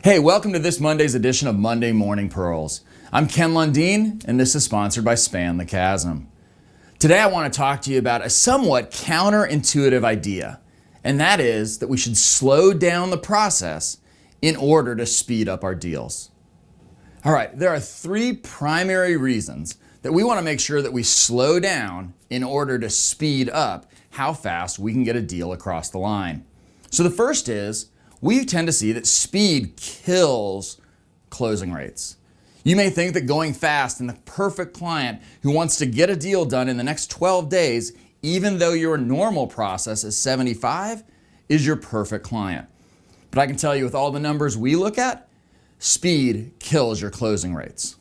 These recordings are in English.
Hey, welcome to this Monday's edition of Monday Morning Pearls. I'm Ken Lundin, and this is sponsored by Span the Chasm. Today I want to talk to you about a somewhat counterintuitive idea, and that is that we should slow down the process in order to speed up our deals. All right, there are three primary reasons that we want to make sure that we slow down in order to speed up how fast we can get a deal across the line. So the first is, we tend to see that speed kills closing rates. You may think that going fast and the perfect client who wants to get a deal done in the next 12 days, even though your normal process is 75, is your perfect client. But I can tell you with all the numbers we look at, speed kills your closing rates.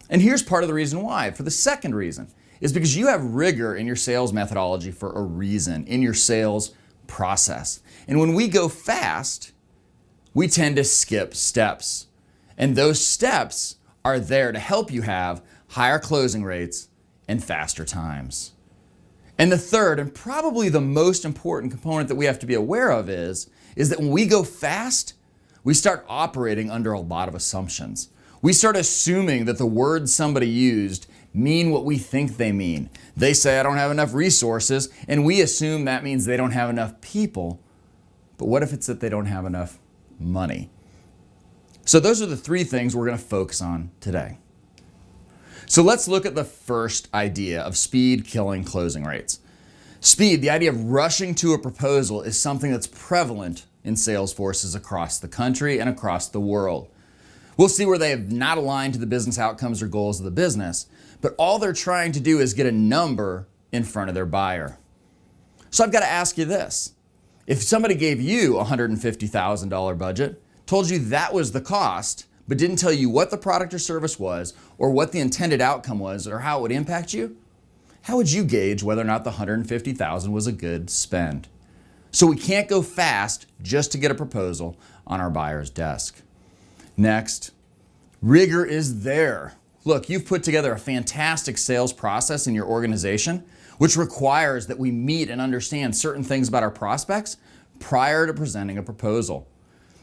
And here's part of the reason why. For the second reason is because you have rigor in your sales methodology for a reason, in your sales process. And when we go fast, we tend to skip steps. And those steps are there to help you have higher closing rates and faster times. And the third, and probably the most important component that we have to be aware of is that when we go fast, we start operating under a lot of assumptions. We start assuming that the words somebody used mean what we think they mean. They say, I don't have enough resources, and we assume that means they don't have enough people. But what if it's that they don't have enough money? So those are the three things we're going to focus on today. So let's look at the first idea of speed killing closing rates. Speed, the idea of rushing to a proposal, is something that's prevalent in sales forces across the country and across the world. We'll see where they have not aligned to the business outcomes or goals of the business, but all they're trying to do is get a number in front of their buyer. So I've got to ask you this. If somebody gave you a $150,000 budget, told you that was the cost, but didn't tell you what the product or service was, or what the intended outcome was, or how it would impact you, how would you gauge whether or not the $150,000 was a good spend? So we can't go fast just to get a proposal on our buyer's desk. Next, rigor is there. Look, you've put together a fantastic sales process in your organization, which requires that we meet and understand certain things about our prospects prior to presenting a proposal.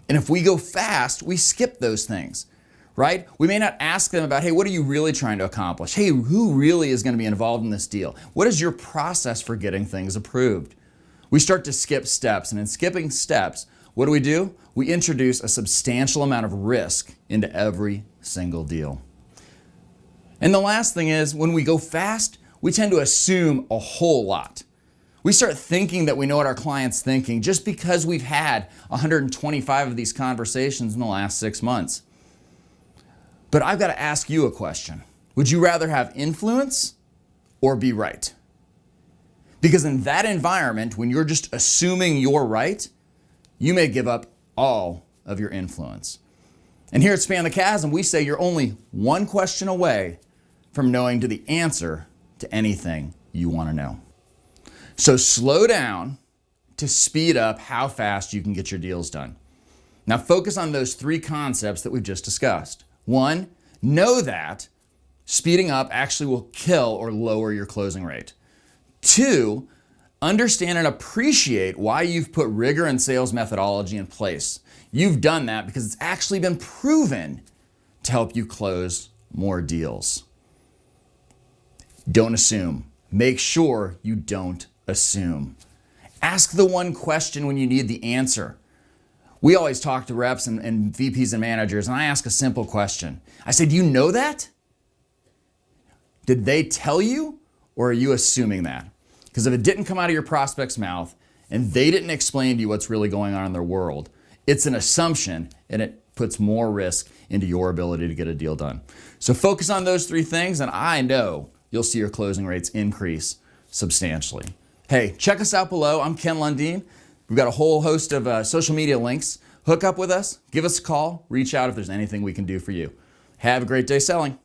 And if we go fast, we skip those things, right? We may not ask them about, hey, what are you really trying to accomplish? Hey, who really is going to be involved in this deal? What is your process for getting things approved? We start to skip steps, and in skipping steps, what do? We introduce a substantial amount of risk into every single deal. And the last thing is, when we go fast, we tend to assume a whole lot. We start thinking that we know what our client's thinking just because we've had 125 of these conversations in the last 6 months. But I've got to ask you a question. Would you rather have influence or be right? Because in that environment, when you're just assuming you're right, you may give up all of your influence. And here at Span the Chasm, we say you're only one question away from knowing the answer to anything you want to know. So slow down to speed up how fast you can get your deals done. Now focus on those three concepts that we've just discussed. One, know that speeding up actually will kill or lower your closing rate. Two, understand and appreciate why you've put rigor and sales methodology in place. You've done that because it's actually been proven to help you close more deals. Don't assume. Make sure you don't assume. Ask the one question when you need the answer. We always talk to reps and VPs and managers, and I ask a simple question. I say, do you know that? Did they tell you, or are you assuming that? Because if it didn't come out of your prospect's mouth and they didn't explain to you what's really going on in their world, it's an assumption, and it puts more risk into your ability to get a deal done. So focus on those three things, and I know you'll see your closing rates increase substantially. Hey, check us out below. I'm Ken Lundin. We've got a whole host of social media links. Hook up with us, give us a call, reach out if there's anything we can do for you. Have a great day selling.